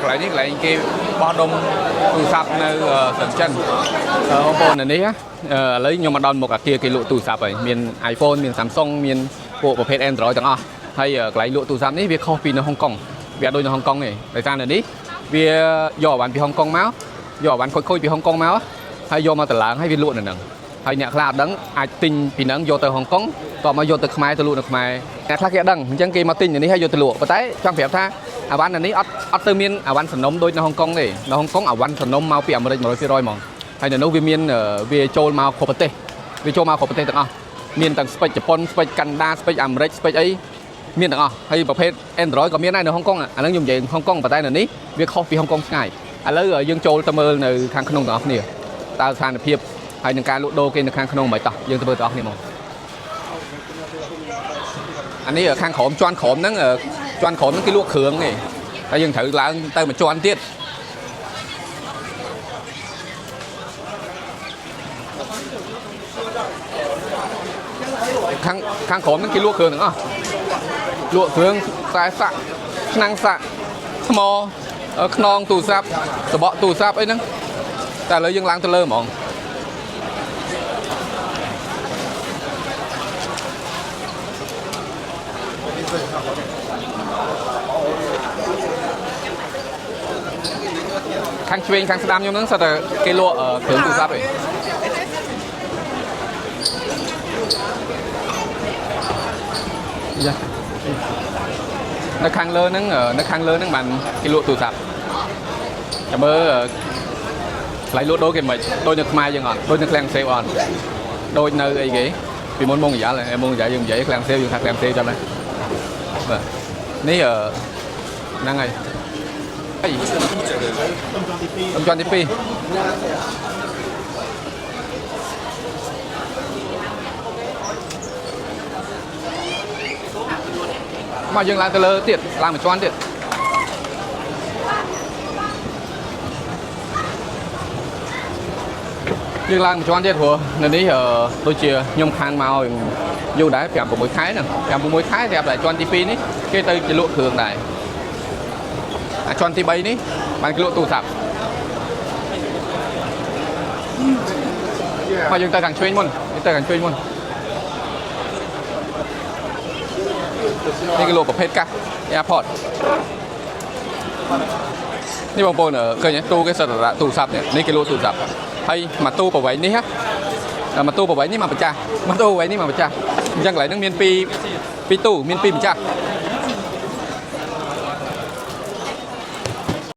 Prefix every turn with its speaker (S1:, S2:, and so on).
S1: lại những lại kia bao đông tủ sạp nơi sân chân hôm bồn này á lấy nhưng mà đòn một kia cái lụa tủ sạp ấy miền iPhone miền Samsung miền bộ của pet Android chẳng hay cái lụa tủ sạp này việc copy ở Hong Kong việc đôi ở Hong Kong này thời gian này đi việc dò bán bị Hong Kong máu dò bán khôi bị Hong Kong máu hay dò mà từ láng hay việc lụa này nè hay nhạc là đắng ai tin bị nắng vô từ Hong Kong còn mà vô từ Khmer từ lụa được Khmer nhạc là cái đắng chẳng kia mà tin này hay vô từ lụa và tái trong phép tha bán này ở từ miền bán sản nông đôi ở Hong Kong này nó Hong Kong ở bán sản nông mau bị America rồi rồi mong hay là nấu viên miền về châu mau khổ bát tê về châu mau khổ bát tê tận miền tầng space Japan space Canada space America space ấy miền tầng hayประเภท Android ก็មានដែរនៅ Hong Kong អាហ្នឹងខ្ញុំនិយាយ Hong Kong ប៉ុន្តែនៅនេះវាខុសពី Hong Kong ឆ្ងាយឥឡូវយើងចូលទៅមើលនៅខាងក្នុងបងប្អូនតើស្ថានភាពហើយនឹងការលក់ដូរគេនៅខាងក្នុងមិនតោះយើងទៅមើលបងប្អូនមកអានេះខាងក្រោមជាន់ក្រោមហ្នឹងជាន់ក្រោមហ្នឹងគេលក់គ្រឿងទេតែយើងត្រូវឡើងទៅមួយជាន់ទៀតខាងក្រោមហ្នឹងគេលក់គ្រឿងទាំងអស់លក់គ្រឿងខ្សែសាក់ឆ្នាំងសាក់ថ្មខ្នងទូរស័ព្ទសបកទូរស័ព្ទអីហ្នឹងតែឥឡូវយើងឡើងទៅលើហ្មងខាងឆ្វេងខាងស្ដាំខ្ញុំហ្នឹងសិតតែគេលក់គ្រឿងទូរស័ព្ទឯងយ៉ានៅខាងលើហ្នឹងបានគេលក់ទូរស័ព្ទចាំមើលថ្លៃលក់ដូរគេមិនដូចនៅខ្មែរយើងអត់ដូចនៅឃ្លាំងសេវអត់ដូចនៅអីគេពីមុនមកនិយាយយើងនិយាយឃ្លាំងសេវយើងថាឃ្លាំងសេវចាំដែរបាទនេះហ្នឹងហើយតំជាន់ទី2មកយើងឡើងទៅលើទៀតឡើងមួយជាន់ទៀតយើងឡើងមួយជាន់ទៀតព្រោះនៅនេះដូចជាខ្ញុំខានមកយូរដែរ5 6ខែហ្នឹង5 6ខែតែតែជាន់ទី2នេះគេទៅជាលក់គ្រឿងដែរអាជាន់ទី3នេះបានគេលក់ទូរស័ព្ទមកយើងទៅខាងឆ្វេងមុននេះគេលក់ប្រភេទកាស AirPods នេះបងប្អូនឃើញទូគេសិតតែទូរស័ព្ទនេះគេលក់ទូរស័ព្ទហើយមកទូប្រវែងនេះមកទូប្រវែងនេះមកម្ចាស់មកទូប្រវែងនេះមកម្ចាស់អញ្ចឹងកន្លែងហ្នឹងមាន2ទូមាន2ម្ចាស់